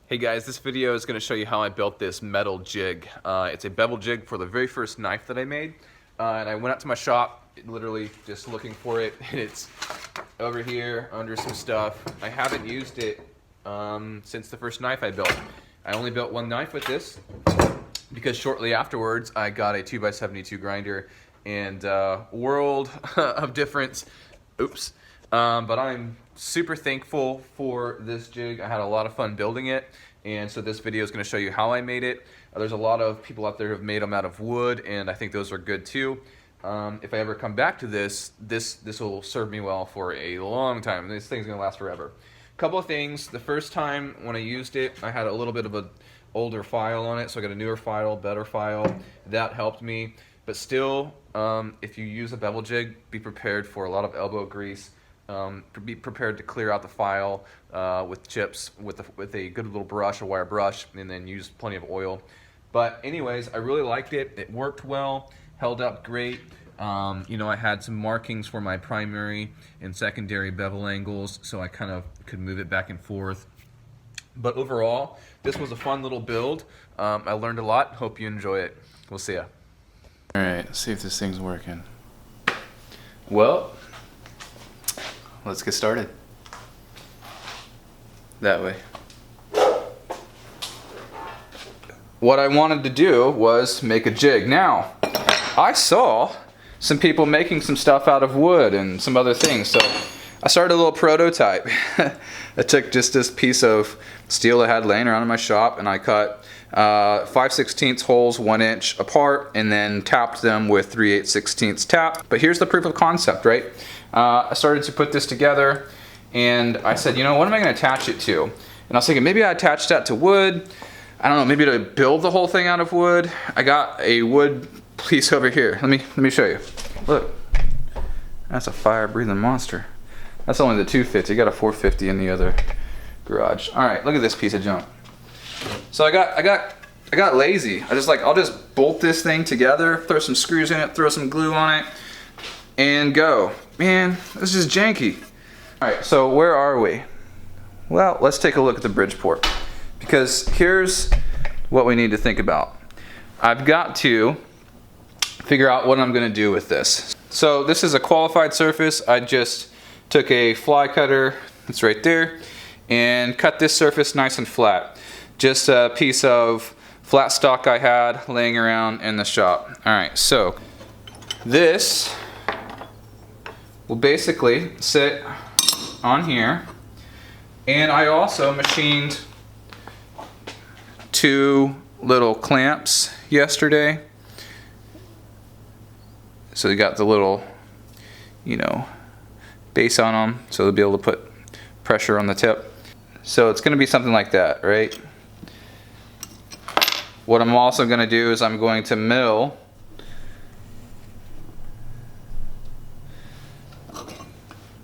Hey guys, this video is going to show you how I built this metal jig. It's a bevel jig for the very first knife that I made. And I went out to my shop, literally just looking for it. And it's over here under some stuff. I haven't used it since the first knife I built. I only built one knife with this because shortly afterwards I got a 2x72 grinder and world of difference. Oops. But I'm super thankful for this jig. I had a lot of fun building it, and so this video is going to show you how I made it. There's a lot of people out there who have made them out of wood, and I think those are good too. If I ever come back to this will serve me well for a long time. This thing's going to last forever. Couple of things. The first time when I used it, I had a little bit of an older file on it, so I got a newer file, better file. That helped me. But still, if you use a bevel jig, be prepared for a lot of elbow grease. Be prepared to clear out the file with chips with a good little brush, a wire brush, and then use plenty of oil. But anyways, I really liked it. It worked well, held up great. You know, I had some markings for my primary and secondary bevel angles, so I kind of could move it back and forth. But overall, this was a fun little build. I learned a lot. Hope you enjoy it. We'll see ya. All right, let's see if this thing's working. Well, let's get started. That way. what I wanted to do was make a jig. Now, I saw some people making some stuff out of wood and some other things, so I started a little prototype. I took just this piece of steel I had laying around in my shop, and I cut 5/16 holes 1 inch apart and then tapped them with 3/8 tap. But here's the proof of concept, right? I started to put this together, and I said, you know, what am I going to attach it to? And I was thinking maybe I attach that to wood. I don't know, maybe to build the whole thing out of wood. I got a wood piece over here. Let me show you. Look, that's a fire-breathing monster. That's only the 250. You got a 450 in the other garage. All right, look at this piece of junk. So I got lazy. I'll just bolt this thing together, throw some screws in it, throw some glue on it, and go. Man, this is janky. All right, so where are we? Well, let's take a look at the Bridgeport, because here's what we need to think about. I've got to figure out what I'm going to do with this. So this is a qualified surface. I just took a fly cutter, it's right there, and cut this surface nice and flat. Just a piece of flat stock I had laying around in the shop. All right, so this will basically sit on here, and I also machined 2 little clamps yesterday. So they got the little, you know, base on them, so they'll be able to put pressure on the tip. So it's going to be something like that, right? What I'm also going to do is I'm going to mill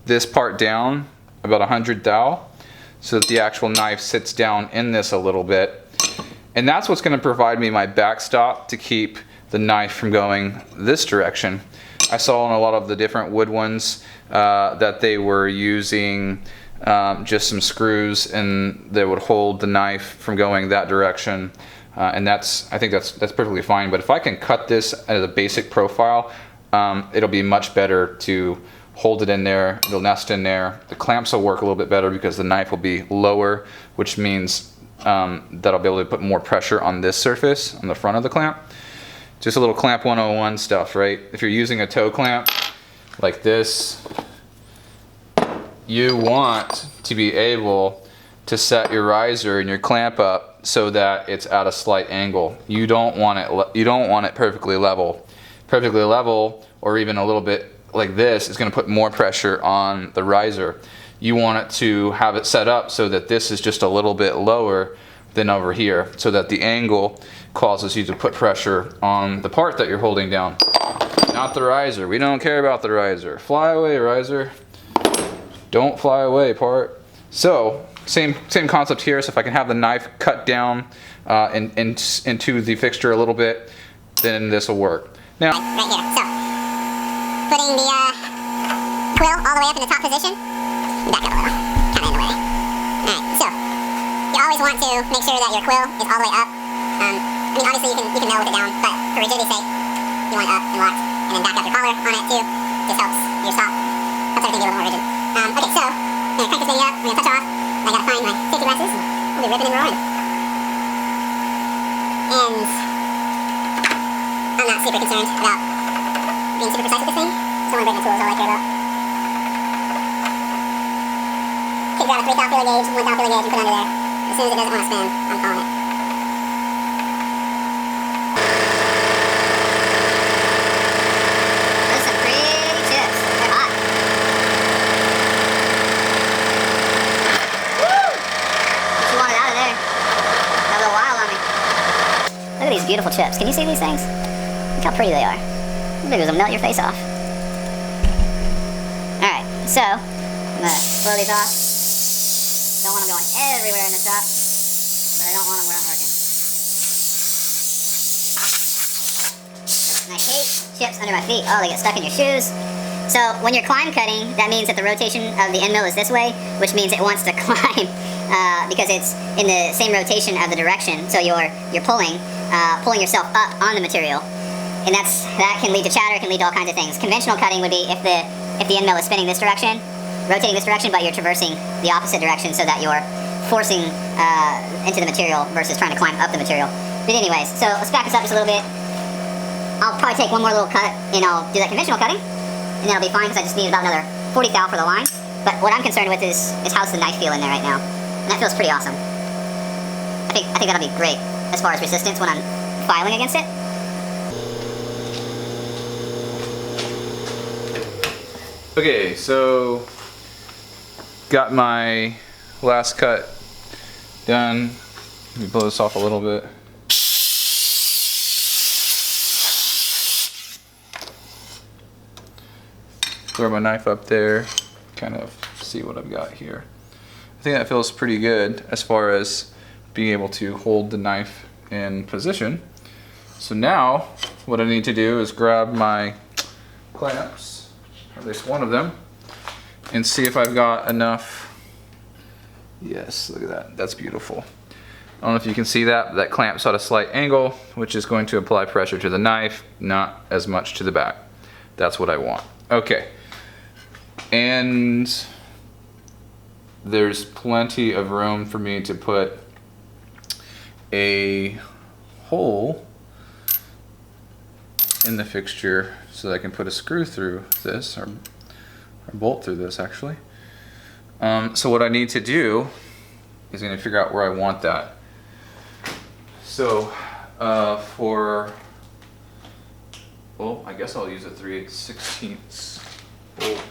this part down about 100 thou so that the actual knife sits down in this a little bit. And that's what's going to provide me my backstop to keep the knife from going this direction. I saw in a lot of the different wood ones that they were using just some screws, and they would hold the knife from going that direction. And I think that's perfectly fine. But if I can cut this as a basic profile, it'll be much better to hold it in there. It'll nest in there. The clamps will work a little bit better because the knife will be lower, which means that I'll be able to put more pressure on this surface, on the front of the clamp. Just a little clamp 101 stuff, right? If you're using a toe clamp like this, you want to be able to set your riser and your clamp up so that it's at a slight angle. You don't want it perfectly level. Perfectly level, or even a little bit like this, is going to put more pressure on the riser. You want it to have it set up so that this is just a little bit lower than over here, so that the angle causes you to put pressure on the part that you're holding down, not the riser. We don't care about the riser. Fly away, riser. Don't fly away, part. So same concept here. So if I can have the knife cut down into the fixture a little bit, then this will work. Now, right here. So putting the quill all the way up in the top position. Back up a little, kind of in the way. All right. So you always always want to make sure that your quill is all the way up. I mean, obviously you can mill with it down, but for rigidity's sake, you want it up and locked, and then back up your collar on it too. Just helps your stop, helps everything be a little more rigid. Okay, so I'm gonna crank this baby up. I'm gonna touch off. I gotta find my safety glasses. We'll be ripping and roaring. And I'm not super concerned about being super precise with this thing. So I'm gonna break my tools, all I care about. Okay, grab a 3 thou feeler gauge, 1 thou feeler gauge, and put it under there. As soon as it doesn't want to spin, I'm calling it. Those are some pretty chips. They're hot. Woo! What you wanted out of there? Got a little wild on me. Look at these beautiful chips. Can you see these things? Look how pretty they are. These babies will melt your face off. Alright, so I'm gonna blow these off. Don't want them going everywhere in the shop, but I don't want them where I'm working. And I hate chips under my feet. Oh, they get stuck in your shoes. So when you're climb cutting, that means that the rotation of the end mill is this way, which means it wants to climb because it's in the same rotation of the direction. So you're pulling yourself up on the material, and that can lead to chatter. It can lead to all kinds of things. Conventional cutting would be if the end mill is spinning this direction, rotating this direction, but you're traversing the opposite direction so that you're forcing into the material versus trying to climb up the material. But anyways, so let's back this up just a little bit. I'll probably take one more little cut and I'll do that conventional cutting, and then I'll be fine because I just need about another 40 thou for the line. But what I'm concerned with is how's the knife feel in there right now. And that feels pretty awesome. I think that'll be great as far as resistance when I'm filing against it. Okay, so got my last cut done. Let me blow this off a little bit. Throw my knife up there, kind of see what I've got here. I think that feels pretty good as far as being able to hold the knife in position. So now what I need to do is grab my clamps, or at least one of them, and see if I've got enough. Yes, look at that. That's beautiful. I don't know if you can see that, but that clamp's at a slight angle, which is going to apply pressure to the knife, not as much to the back. That's what I want. Okay. And there's plenty of room for me to put a hole in the fixture so that I can put a screw through this, or bolt through this actually. So what I need to do is going to figure out where I want that. So well, I guess I'll use a 3/8/16 bolt.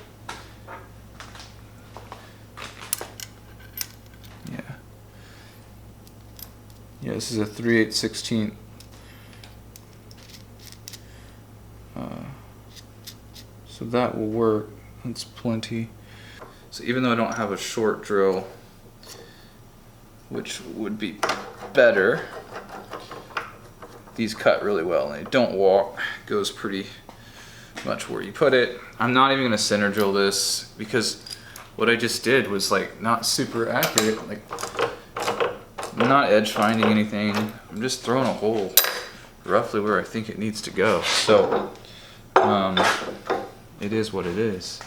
Yeah, this is a 3/8/16. So that will work. That's plenty. So even though I don't have a short drill, which would be better, these cut really well and they don't walk. It goes pretty much where you put it. I'm not even gonna center drill this because what I just did was like not super accurate. Like, I'm not edge finding anything. I'm just throwing a hole roughly where I think it needs to go. So it is what it is.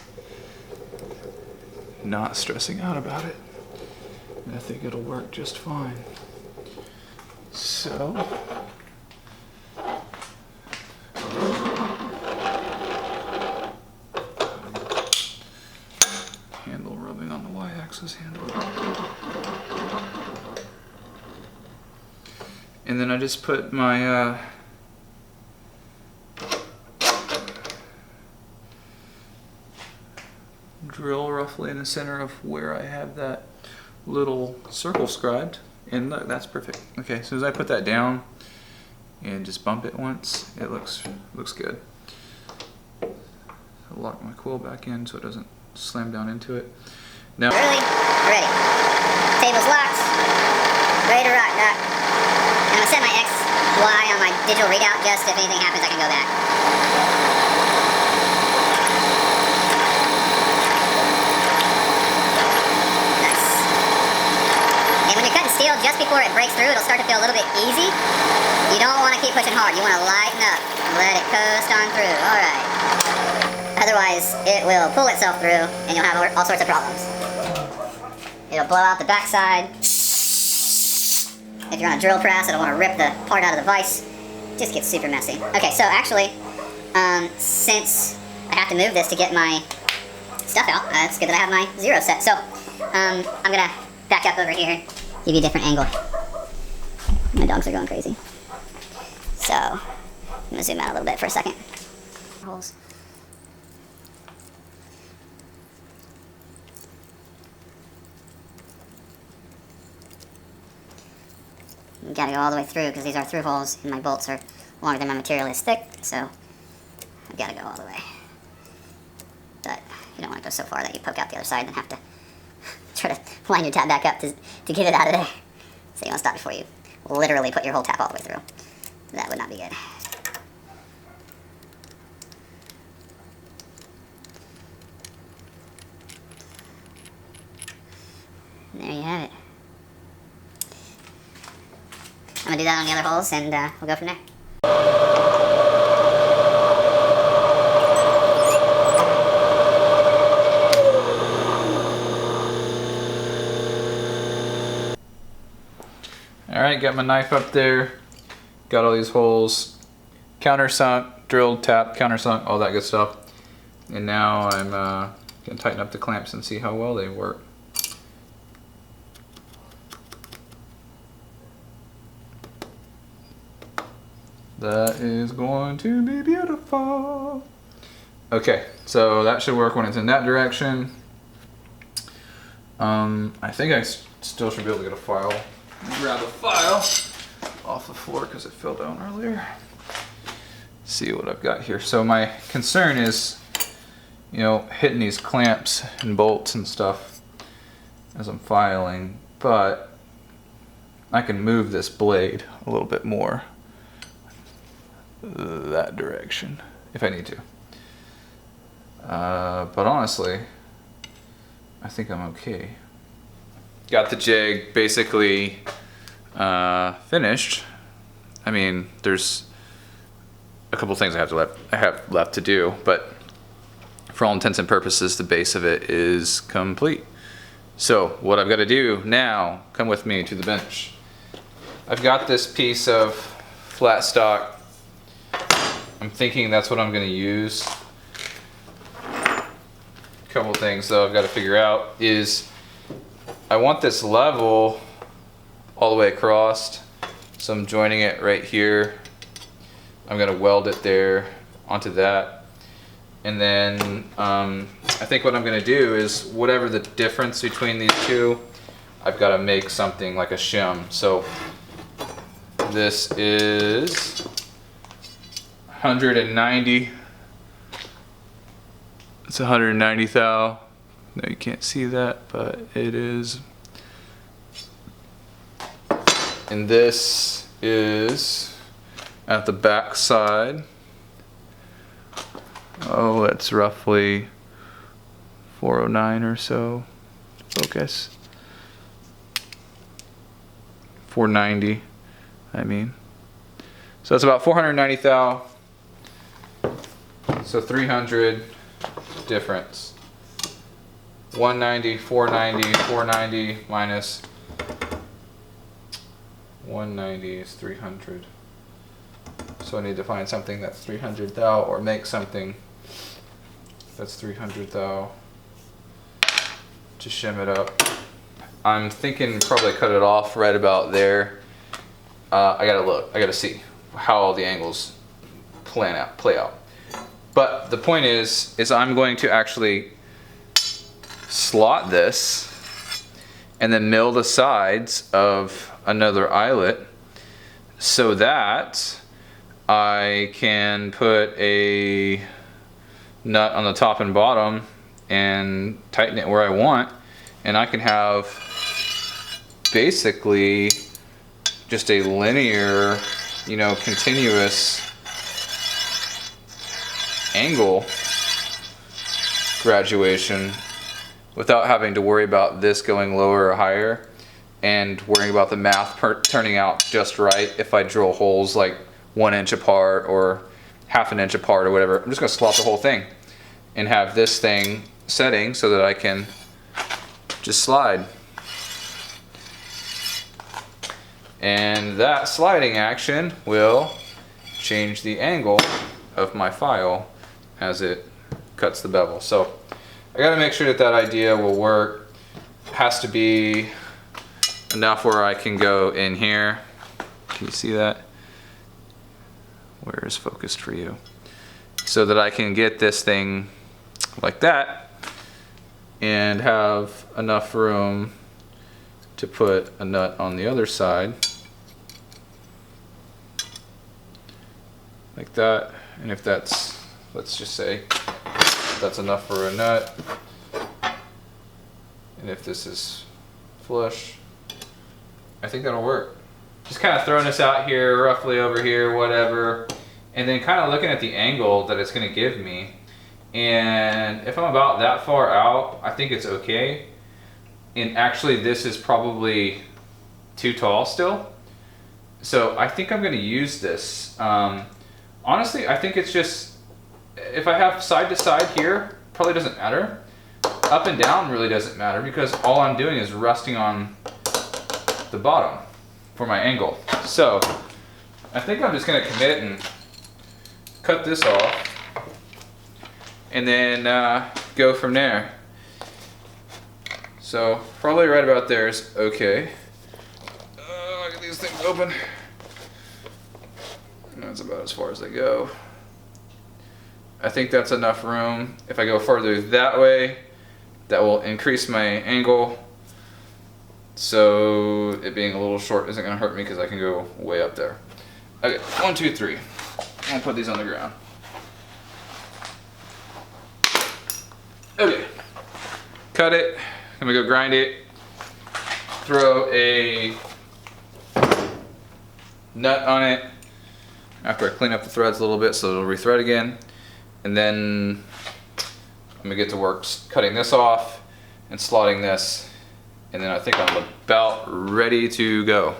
Not stressing out about it. I think it'll work just fine. So handle rubbing on the y-axis handle. And then I just put my drill roughly in the center of where I have that little circle scribed, and look, that's perfect. Okay, as soon as I put that down and just bump it once, it looks good. I'll lock my quill back in so it doesn't slam down into it. Now, Early, ready. Table's locked. Ready to rock, Doc. And I'm gonna set my X, Y on my digital readout just if anything happens I can go back. Nice. And when you're cutting steel, just before it breaks through, it'll start to feel a little bit easy. You don't want to keep pushing hard. You want to lighten up and let it coast on through. All right. Otherwise, it will pull itself through, and you'll have all sorts of problems. It'll blow out the backside. If you're on a drill press, it'll want to rip the part out of the vise. It just gets super messy. Okay, so actually, since I have to move this to get my stuff out, it's good that I have my 0 set. So, I'm gonna back up over here, give you a different angle. My dogs are going crazy. So, I'm gonna zoom out a little bit for a second. Holes. You gotta go all the way through because these are through holes and my bolts are longer than my material is thick, so I've gotta go all the way. But you don't want to go so far that you poke out the other side and then have to try to line your tap back up to get it out of there. So you want to stop before you literally put your whole tap all the way through. That would not be good. And there you have it. I'm gonna do that on the other holes and we'll go from there. Alright, got my knife up there, got all these holes, countersunk, drilled, tapped, countersunk, all that good stuff. And now I'm gonna tighten up the clamps and see how well they work. That is going to be beautiful. Okay, so that should work when it's in that direction. I think I still should be able to get a file. Grab a file off the floor because it fell down earlier. See what I've got here. So my concern is, you know, hitting these clamps and bolts and stuff as I'm filing, but I can move this blade a little bit more that direction if I need to. But honestly, I think I'm okay. Got the jig basically finished. I mean, there's a couple things I have left to do, but for all intents and purposes, the base of it is complete. So what I've got to do now, come with me to the bench. I've got this piece of flat stock. I'm thinking that's what I'm going to use. A couple things though I've got to figure out is I want this level all the way across, so I'm joining it right here. I'm going to weld it there onto that, and then I think what I'm going to do is whatever the difference between these two, I've got to make something like a shim. So this is 190. It's 190 thou. No, you can't see that, but it is. And this is at the back side. Oh, that's roughly 409 or so. Focus. 490, I mean. So that's about 490 thou. So 300 difference. 190, 490, 490 minus 190 is 300. So I need to find something that's 300 thou, or make something that's 300 thou to shim it up. I'm thinking probably cut it off right about there. I gotta see how all the angles play out. But the point is I'm going to actually slot this and then mill the sides of another eyelet so that I can put a nut on the top and bottom and tighten it where I want, and I can have basically just a linear, you know, continuous angle graduation without having to worry about this going lower or higher. and worrying about the math turning out just right if I drill holes like 1 inch apart or half an inch apart or whatever. I'm just gonna slot the whole thing and have this thing setting so that I can just slide. And that sliding action will change the angle of my file as it cuts the bevel. So I gotta make sure that that idea will work. It has to be enough where I can go in here. Can you see that? Where is focused for you? So that I can get this thing like that and have enough room to put a nut on the other side like that. And if that's, let's just say that's enough for a nut, and if this is flush, I think that'll work. Just kind of throwing this out here, roughly over here, whatever, and then kind of looking at the angle that it's going to give me. And if I'm about that far out, I think it's okay. And actually this is probably too tall still. So I think I'm going to use this. Honestly, I think it's just, if I have side to side here, probably doesn't matter. Up and down really doesn't matter because all I'm doing is resting on the bottom for my angle. So I think I'm just going to commit and cut this off and then go from there. So probably right about there is okay. Look at these things open. That's about as far as they go. I think that's enough room. If I go further that way, that will increase my angle. So it being a little short isn't gonna hurt me because I can go way up there. Okay, 1, 2, 3. I'm gonna put these on the ground. Okay, cut it. I'm gonna go grind it. Throw a nut on it after I clean up the threads a little bit so it'll rethread again. And then I'm gonna get to work cutting this off and slotting this. And then I think I'm about ready to go.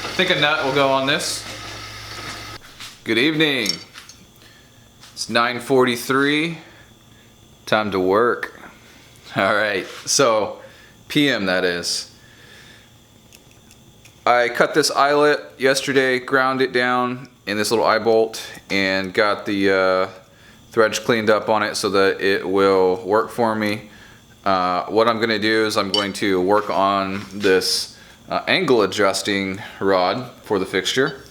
I think a nut will go on this. Good evening. It's 9:43. Time to work. All right, so PM that is. I cut this eyelet yesterday, ground it down in this little eye bolt, and got the threads cleaned up on it so that it will work for me. What I'm gonna do is I'm going to work on this angle adjusting rod for the fixture.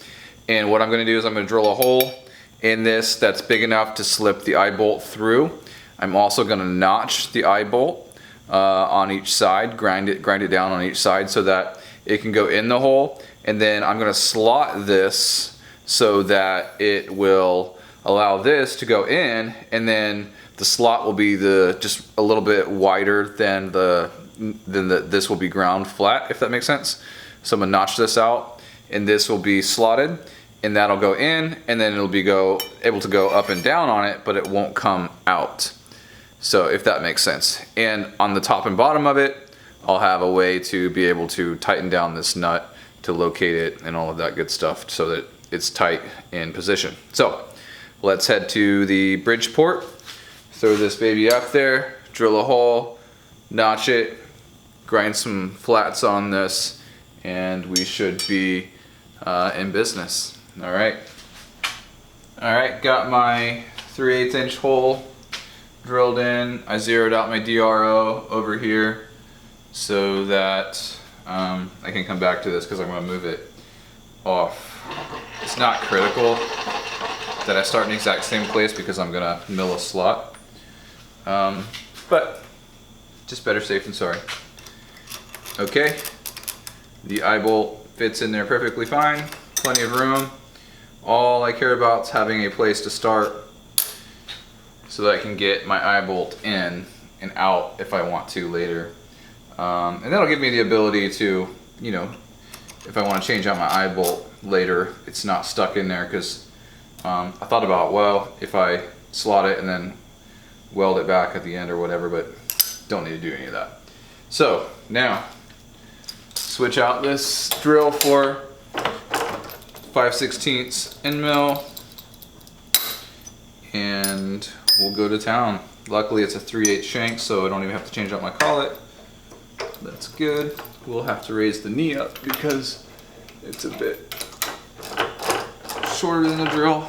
And what I'm gonna do is I'm gonna drill a hole in this that's big enough to slip the eye bolt through. I'm also gonna notch the eye bolt on each side, grind it down on each side so that it can go in the hole. And then I'm gonna slot this so that it will allow this to go in, and then the slot will be just a little bit wider than this will be ground flat, if that makes sense. So I'm gonna notch this out, and this will be slotted, and that'll go in, and then it'll be able to go up and down on it, but it won't come out. So if that makes sense. And on the top and bottom of it, I'll have a way to be able to tighten down this nut to locate it and all of that good stuff so that it's tight in position. So let's head to the bridge port, throw this baby up there, drill a hole, notch it, grind some flats on this, and we should be in business. All right, got my 3/8 inch hole drilled in. I zeroed out my DRO over here so that I can come back to this because I'm going to move it off. It's not critical that I start in the exact same place because I'm going to mill a slot, but just better safe than sorry. Okay, the eye bolt fits in there perfectly fine, plenty of room. All I care about is having a place to start so that I can get my eye bolt in and out if I want to later. And that'll give me the ability to, you know, if I want to change out my eye bolt later, it's not stuck in there, because I thought about, well, if I slot it and then weld it back at the end or whatever, but don't need to do any of that. So now switch out this drill for 5/16 end mill, and we'll go to town. Luckily it's a 3/8 shank, so I don't even have to change out my collet. That's good. We'll have to raise the knee up because it's a bit shorter than the drill.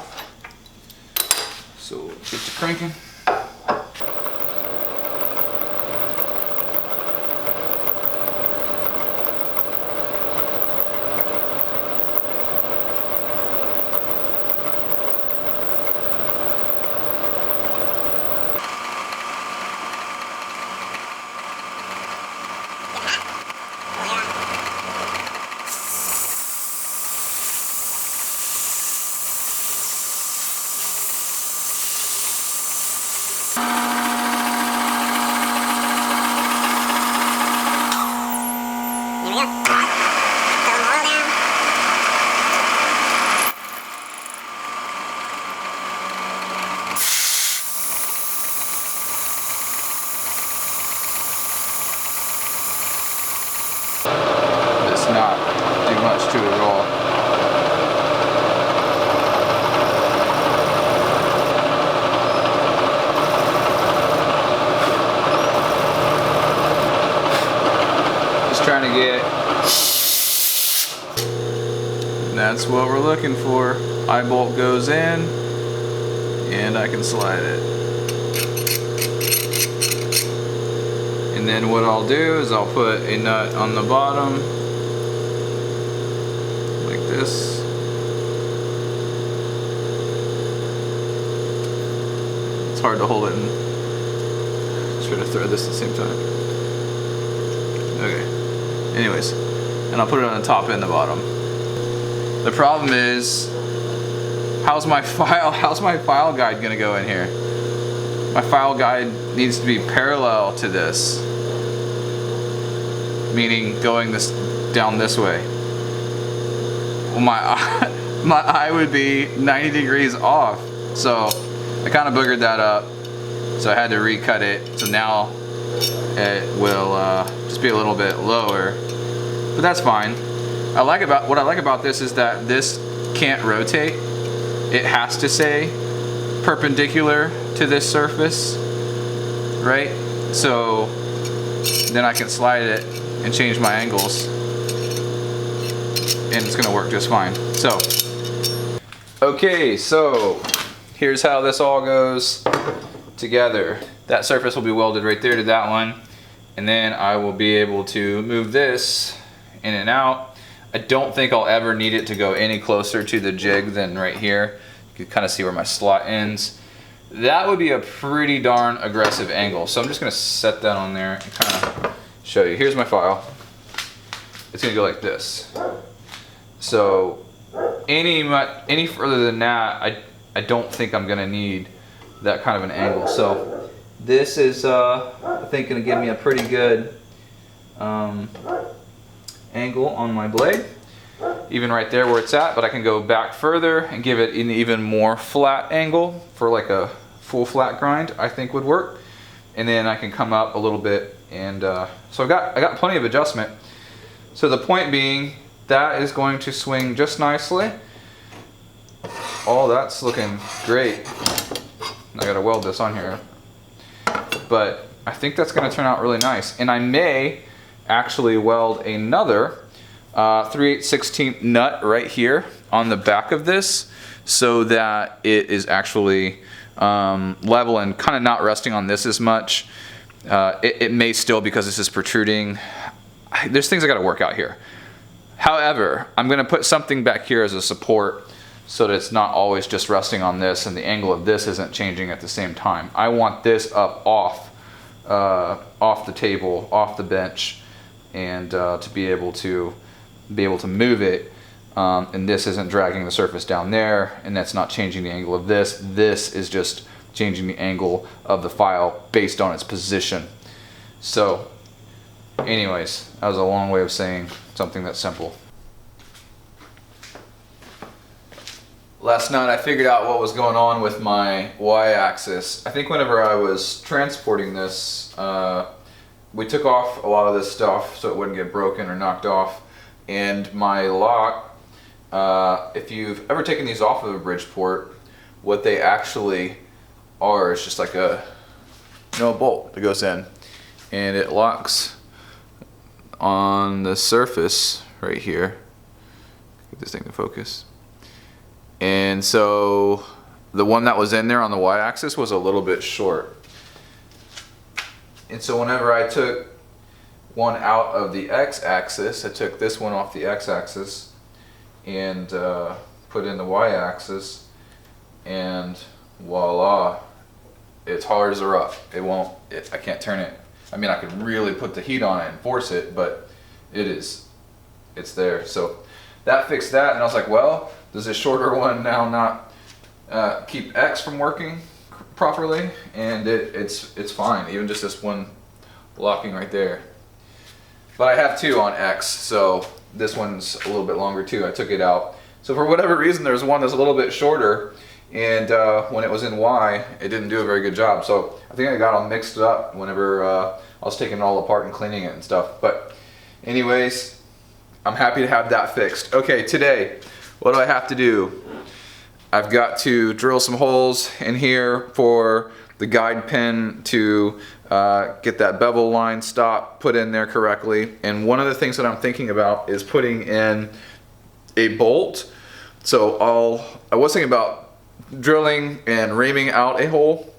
So get to cranking. Not do much to it at all. Just trying to get, that's what we're looking for. Eye bolt goes in and I can slide it. And then what I'll do is I'll put a nut on the bottom this. It's hard to hold it and try to thread this at the same time. Okay. Anyways, and I'll put it on the top and the bottom. The problem is, how's my file guide gonna go in here? My file guide needs to be parallel to this, meaning going down this way. Well, my eye would be 90 degrees off, so I kind of boogered that up, so I had to recut it. So now it will just be a little bit lower, but that's fine. What I like about this is that this can't rotate. It has to stay perpendicular to this surface, right? So then I can slide it and change my angles, and it's gonna work just fine. So, okay, so here's how this all goes together. That surface will be welded right there to that one, and then I will be able to move this in and out. I don't think I'll ever need it to go any closer to the jig than right here. You can kind of see where my slot ends. That would be a pretty darn aggressive angle. So I'm just gonna set that on there and kind of show you. Here's my file. It's gonna go like this. So any further than that, I don't think I'm gonna need that kind of an angle. So this is I think gonna give me a pretty good angle on my blade, even right there where it's at, but I can go back further and give it an even more flat angle for like a full flat grind, I think would work. And then I can come up a little bit, and so I got plenty of adjustment. So the point being, that is going to swing just nicely. Oh, that's looking great. I gotta weld this on here, but I think that's gonna turn out really nice. And I may actually weld another 3/8/16 nut right here on the back of this, so that it is actually level and kind of not resting on this as much. It may still, because this is protruding. There's things I gotta work out here. However, I'm gonna put something back here as a support so that it's not always just resting on this and the angle of this isn't changing at the same time. I want this up off the table, off the bench, and to be able to move it, and this isn't dragging the surface down there, and that's not changing the angle of this. This is just changing the angle of the file based on its position. So Anyways, that was a long way of saying something that's simple. Last night I figured out what was going on with my y-axis. I think whenever I was transporting this, we took off a lot of this stuff so it wouldn't get broken or knocked off. And my lock, if you've ever taken these off of a Bridgeport, what they actually are is just like a bolt that goes in. And it locks on the surface right here. Get this thing to focus. And so the one that was in there on the y-axis was a little bit short. And so whenever I took one out of the x-axis, I took this one off the x-axis and put in the y-axis, and voila, it's hard as a rock. I can't turn it. I mean, I could really put the heat on it and force it, but it's there. So that fixed that, and I was like, well, does this shorter one now not keep X from working properly? And it's fine, even just this one locking right there. But I have two on X, so this one's a little bit longer too. I took it out. So for whatever reason, there's one that's a little bit shorter, and when it was in Y, it didn't do a very good job. So I think I got all mixed up whenever I was taking it all apart and cleaning it and stuff. But anyways, I'm happy to have that fixed. Okay, today, what do I have to do? I've got to drill some holes in here for the guide pin to get that bevel line stop put in there correctly. And one of the things that I'm thinking about is putting in a bolt. So I was thinking about drilling and reaming out a hole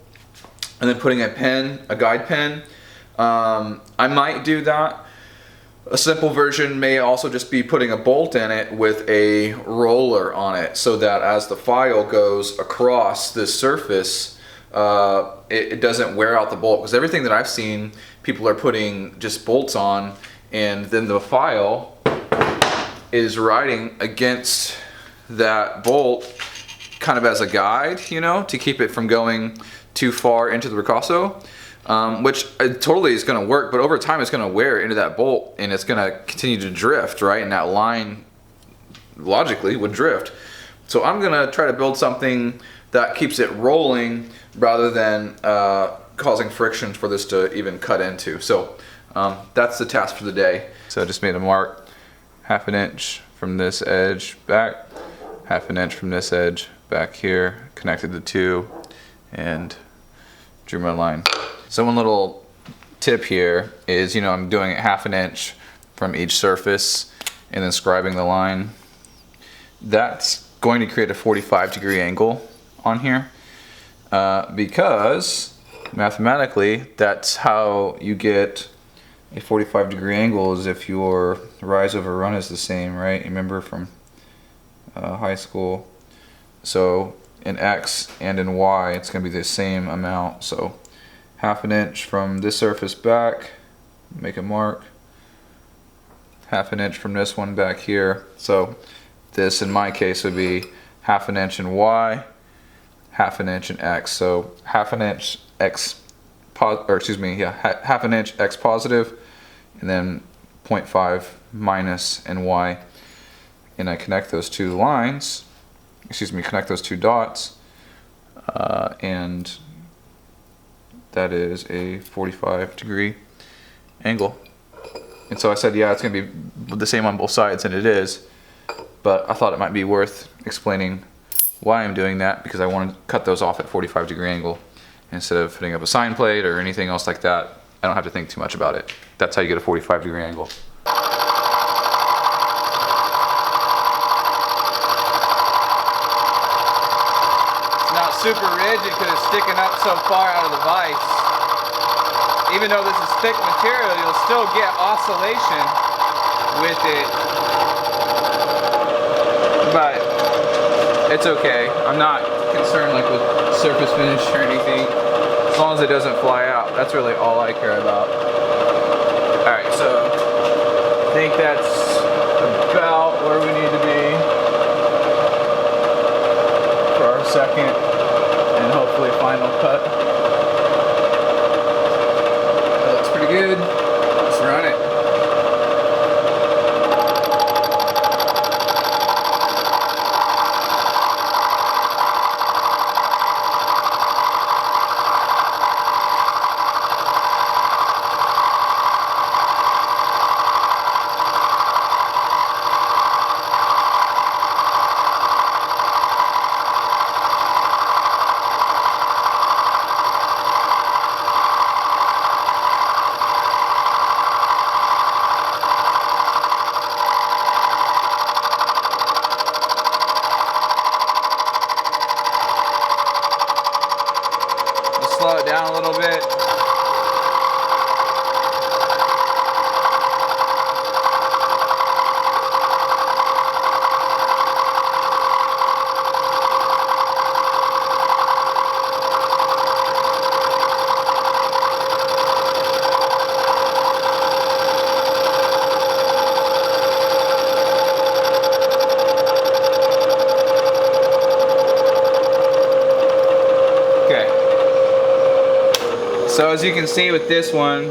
and then putting a guide pin. I might do that. A simple version may also just be putting a bolt in it with a roller on it, so that as the file goes across this surface, it doesn't wear out the bolt. Because everything that I've seen, people are putting just bolts on, and then the file is riding against that bolt kind of as a guide, to keep it from going too far into the ricasso. Which totally is going to work, but over time it's going to wear into that bolt and it's going to continue to drift, right? And that line logically would drift. So I'm going to try to build something that keeps it rolling rather than causing friction for this to even cut into. So that's the task for the day. So I just made a mark, 1/2 inch from this edge back, 1/2 inch from this edge back here, connected the two, and drew my line. So one little tip here is, I'm doing it 1/2 inch from each surface and then scribing the line. That's going to create a 45-degree angle on here because mathematically that's how you get a 45-degree angle, is if your rise over run is the same, right? You remember from high school. So in X and in Y, it's going to be the same amount. So 1/2 inch from this surface back, make a mark, 1/2 inch from this one back here. So this in my case would be 1/2 inch in Y, 1/2 inch in X. So 1/2 inch X, 1/2 inch X positive, and then 0.5 minus in Y. And I connect those two lines, connect those two dots, and that is a 45-degree angle. And so I said, yeah, it's going to be the same on both sides, and it is. But I thought it might be worth explaining why I'm doing that, because I want to cut those off at 45-degree angle instead of putting up a sign plate or anything else like that. I don't have to think too much about it. That's how you get a 45-degree angle. Super rigid because it's sticking up so far out of the vise. Even though this is thick material, you'll still get oscillation with it. But it's okay. I'm not concerned like with surface finish or anything. As long as it doesn't fly out. That's really all I care about. Alright, so I think that's about where we need to be for our second and hopefully final cut. That looks pretty good. Let's run it. down a little bit. So as you can see with this one,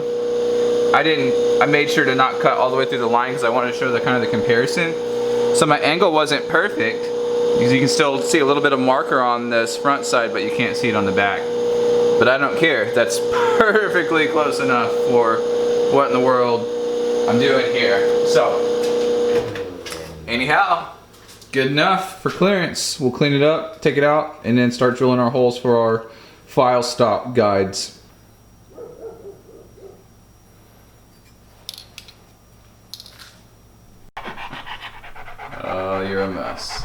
I made sure to not cut all the way through the line because I wanted to show the kind of the comparison. So my angle wasn't perfect because you can still see a little bit of marker on this front side, but you can't see it on the back. But I don't care. That's perfectly close enough for what in the world I'm doing here. So anyhow, good enough for clearance. We'll clean it up, take it out, and then start drilling our holes for our file stop guides. Oh, you're a mess.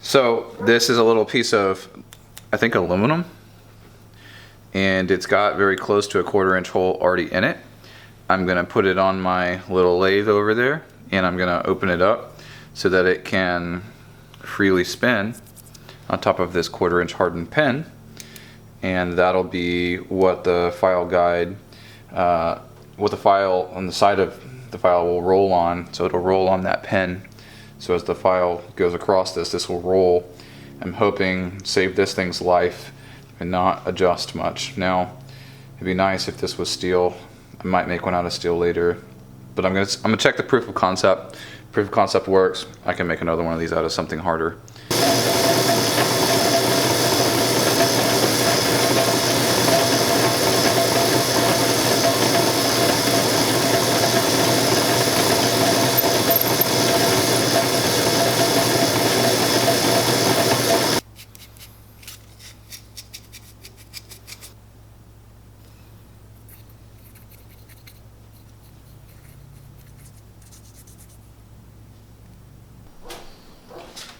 So this is a little piece of, I think, aluminum, and it's got very close to a 1/4 inch hole already in it. I'm gonna put it on my little lathe over there, and I'm gonna open it up so that it can freely spin on top of this 1/4 inch hardened pen, and that'll be what the file guide, what the file on the side of the file will roll on. So it'll roll on that pen. So as the file goes across this will roll. I'm hoping save this thing's life and not adjust much. Now, it'd be nice if this was steel. I might make one out of steel later, but I'm gonna check the proof of concept. Proof of concept works, I can make another one of these out of something harder.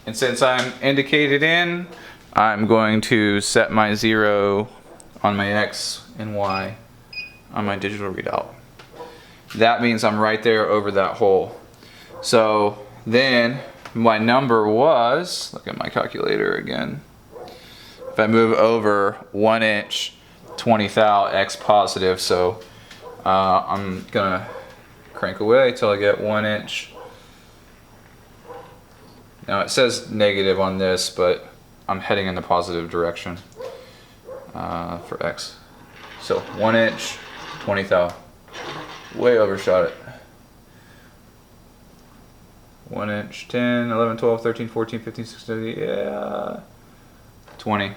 And since I'm indicated in, I'm going to set my 0 on my X and Y on my digital readout. That means I'm right there over that hole. So then my number was, look at my calculator again. If I move over 1 inch, 20 thou, X positive. So I'm gonna crank away till I get 1 inch. Now it says negative on this, but I'm heading in the positive direction for X. So 1 inch, 20 thou. Way overshot it. 1 inch, 10, 11, 12, 13, 14, 15, 16, yeah. 20.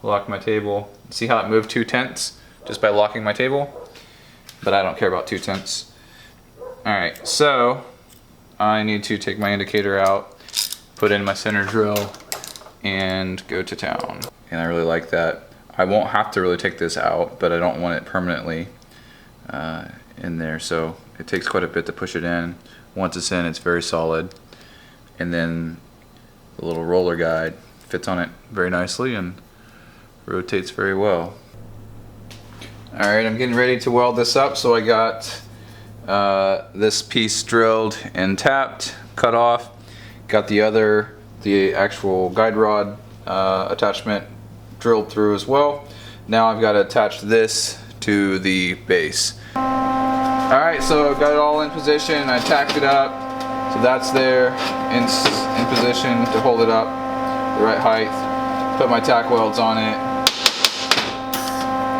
Lock my table. See how it moved 2/10 just by locking my table? But I don't care about 2/10. Alright, so I need to take my indicator out, put in my center drill, and go to town. And I really like that. I won't have to really take this out, but I don't want it permanently in there, so it takes quite a bit to push it in. Once it's in, it's very solid. And then the little roller guide fits on it very nicely and rotates very well. Alright, I'm getting ready to weld this up, so I got this piece drilled and tapped, cut off. Got the actual guide rod attachment drilled through as well. Now I've got to attach this to the base. Alright, so I've got it all in position. I tacked it up, so that's there in position to hold it up the right height. Put my tack welds on it,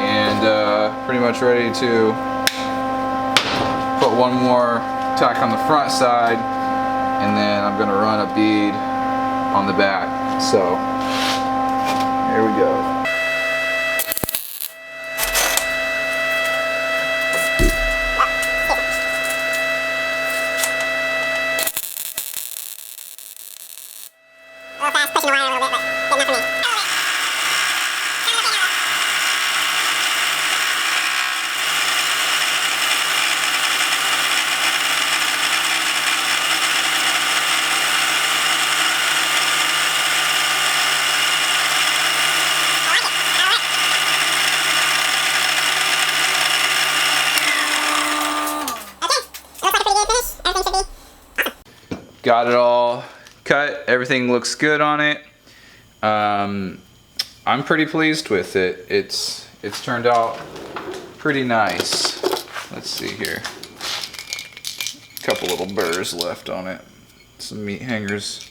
and pretty much ready to put one more tack on the front side, and then I'm gonna run a bead on the back. So here we go. got it all cut. Everything looks good on it. I'm pretty pleased with it. It's turned out pretty nice. Let's see here. A couple little burrs left on it. Some meat hangers.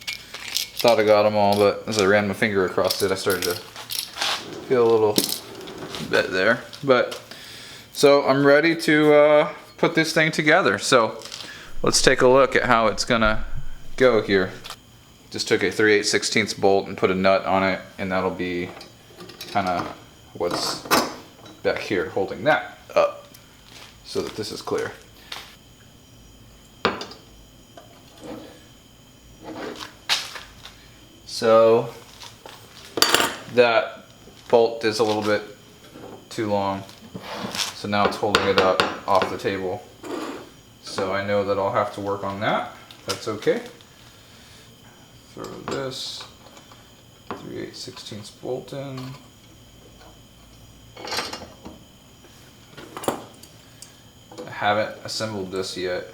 Thought I got them all, but as I ran my finger across it, I started to feel a little bit there. But so I'm ready to put this thing together. So let's take a look at how it's gonna go here. Just took a 3/8/16 bolt and put a nut on it, and that'll be kind of what's back here holding that up so that this is clear. So that bolt is a little bit too long, so now it's holding it up off the table. So I know that I'll have to work on that. That's okay. Throw this 3/8/16 bolt in. I haven't assembled this yet,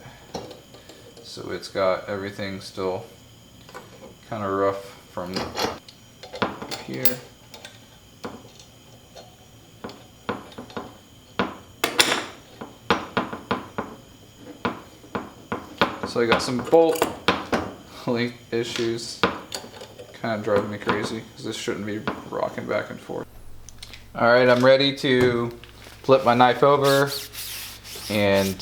so it's got everything still kind of rough from here. So I got some bolt length issues. Kind of driving me crazy because this shouldn't be rocking back and forth. Alright, I'm ready to flip my knife over and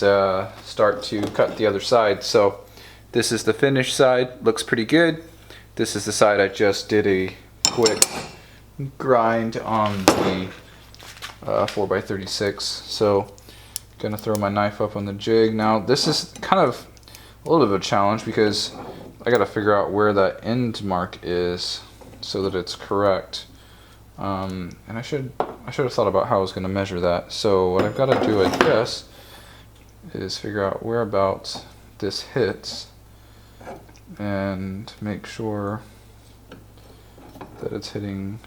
start to cut the other side. So this is the finished side, looks pretty good. This is the side I just did a quick grind on the 4x36. So gonna throw my knife up on the jig. Now this is kind of a little bit of a challenge because I gotta figure out where that end mark is so that it's correct. And I should have thought about how I was gonna measure that. So what I've gotta do, I guess, is figure out whereabouts this hits and make sure that it's hitting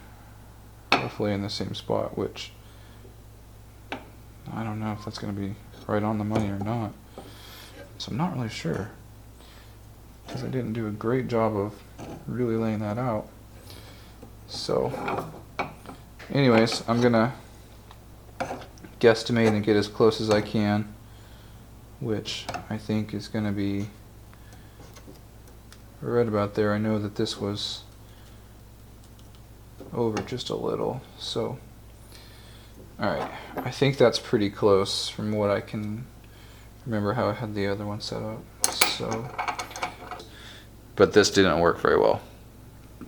roughly in the same spot, which I don't know if that's gonna be right on the money or not. So I'm not really sure, because I didn't do a great job of really laying that out. So anyways, I'm gonna guesstimate and get as close as I can, which I think is gonna be right about there. I know that this was over just a little, so alright, I think that's pretty close from what I can remember how I had the other one set up. So, but this didn't work very well.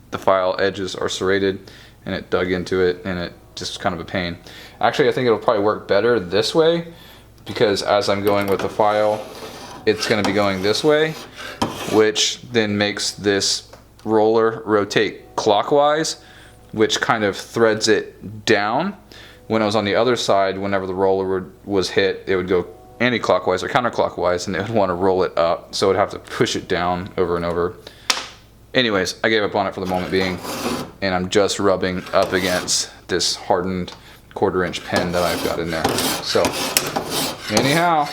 The file edges are serrated and it dug into it, and it just kind of a pain. Actually, I think it'll probably work better this way, because as I'm going with the file, it's going to be going this way, which then makes this roller rotate clockwise, which kind of threads it down. When I was on the other side, whenever the roller was hit, it would go anti-clockwise or counterclockwise, and it would want to roll it up, so I'd have to push it down over and over. Anyways, I gave up on it for the moment being, and I'm just rubbing up against this hardened 1/4 inch pin that I've got in there. So anyhow,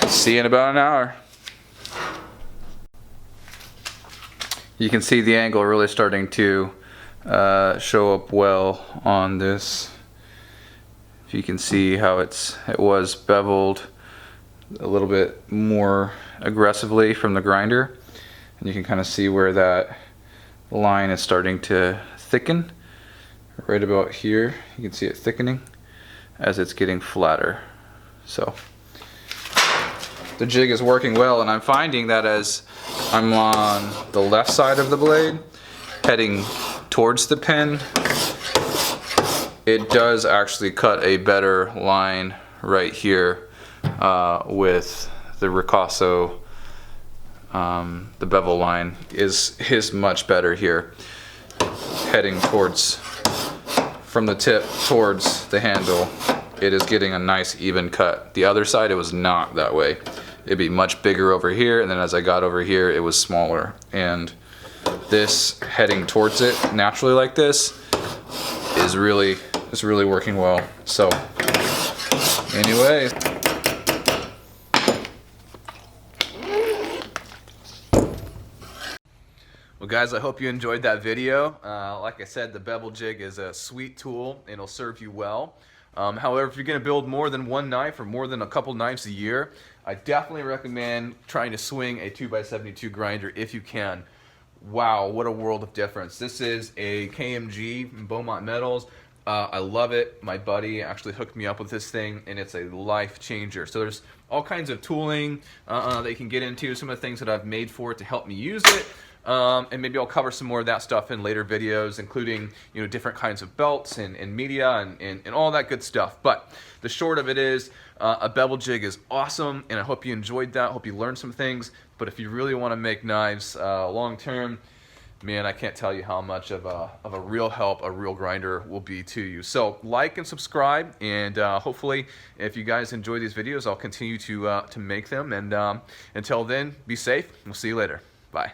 see you in about an hour. You can see the angle really starting to show up well on this. If you can see how it was beveled a little bit more aggressively from the grinder, and you can kind of see where that line is starting to thicken. Right about here, you can see it thickening as it's getting flatter. So the jig is working well, and I'm finding that as I'm on the left side of the blade heading towards the pin, it does actually cut a better line right here with the Ricasso. The bevel line is much better here, heading towards, from the tip towards the handle. It is getting a nice even cut. The other side, it was not that way. It'd be much bigger over here, and then as I got over here, it was smaller. And this heading towards it naturally like this is really working well. So anyway, Well guys, I hope you enjoyed that video. Like I said, the bevel jig is a sweet tool and it'll serve you well. However, if you're going to build more than one knife or more than a couple knives a year, I definitely recommend trying to swing a 2x72 grinder if you can. Wow, what a world of difference. This is a KMG Beaumont Metals. I love it. My buddy actually hooked me up with this thing, and it's a life changer. So there's all kinds of tooling that you can get into, some of the things that I've made for it to help me use it. And maybe I'll cover some more of that stuff in later videos, including different kinds of belts and media and all that good stuff. But the short of it is, a bevel jig is awesome, and I hope you enjoyed that. Hope you learned some things. But if you really want to make knives long term, man, I can't tell you how much of a real help a real grinder will be to you. So like and subscribe, and hopefully if you guys enjoy these videos, I'll continue to make them. And until then, be safe. We'll see you later. Bye.